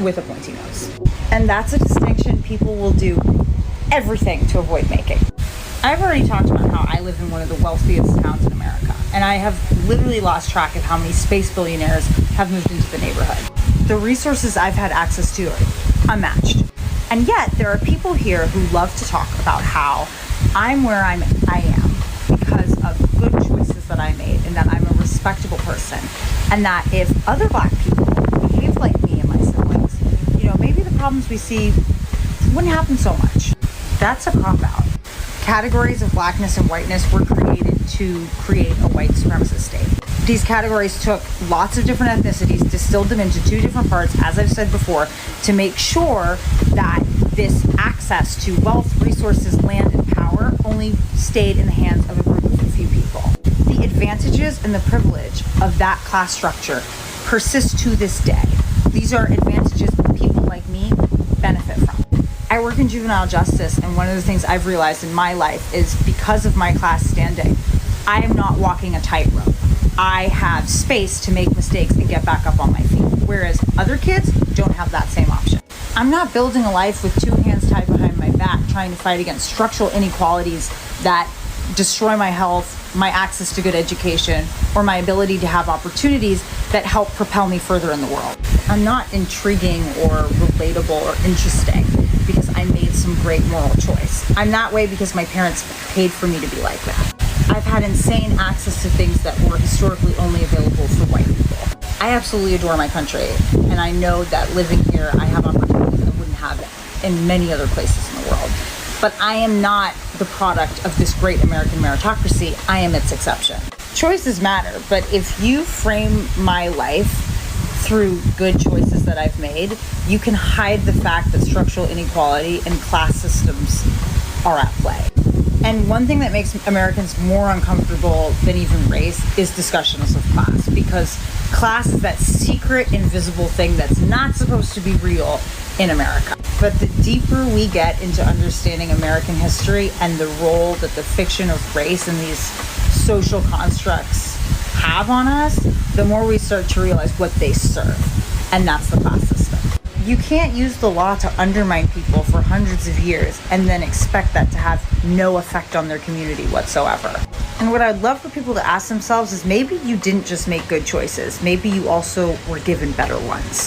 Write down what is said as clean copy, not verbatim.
with a pointy nose. And that's a distinction people will do everything to avoid making. I've already talked about how I live in one of the wealthiest towns in America, and I have literally lost track of how many space billionaires have moved into the neighborhood. The resources I've had access to are unmatched. And yet there are people here who love to talk about how I'm where I am because of good choices that I made, and that I'm a respectable person, and that if other Black people behaved like me and my siblings, maybe the problems we see wouldn't happen so much. That's a cop-out. Categories of Blackness and whiteness were created to create a white supremacist state. These categories took lots of different ethnicities, distilled them into two different parts, as I've said before, to make sure that this access to wealth, resources, land, and power only stayed in the hands of a group of a few people. The advantages and the privilege of that class structure persist to this day. These are advantages that people like me benefit from. I work in juvenile justice, and one of the things I've realized in my life is because of my class standing, I am not walking a tightrope. I have space to make mistakes and get back up on my feet, whereas other kids don't have that same option. I'm not building a life with two hands tied behind my back trying to fight against structural inequalities that destroy my health, my access to good education, or my ability to have opportunities that help propel me further in the world. I'm not intriguing or relatable or interesting because I made some great moral choice. I'm that way because my parents paid for me to be like that. I've had insane access to things that were historically only available for white people. I absolutely adore my country, and I know that living here, I have opportunities I wouldn't have in many other places in the world. But I am not the product of this great American meritocracy. I am its exception. Choices matter, but if you frame my life through good choices that I've made, you can hide the fact that structural inequality and class systems are at play. And one thing that makes Americans more uncomfortable than even race is discussions of class, because class is that secret, invisible thing that's not supposed to be real in America. But the deeper we get into understanding American history and the role that the fiction of race and these social constructs have on us, the more we start to realize what they serve, and that's the class system. You can't use the law to undermine people for hundreds of years and then expect that to have no effect on their community whatsoever. And what I'd love for people to ask themselves is maybe you didn't just make good choices, maybe you also were given better ones.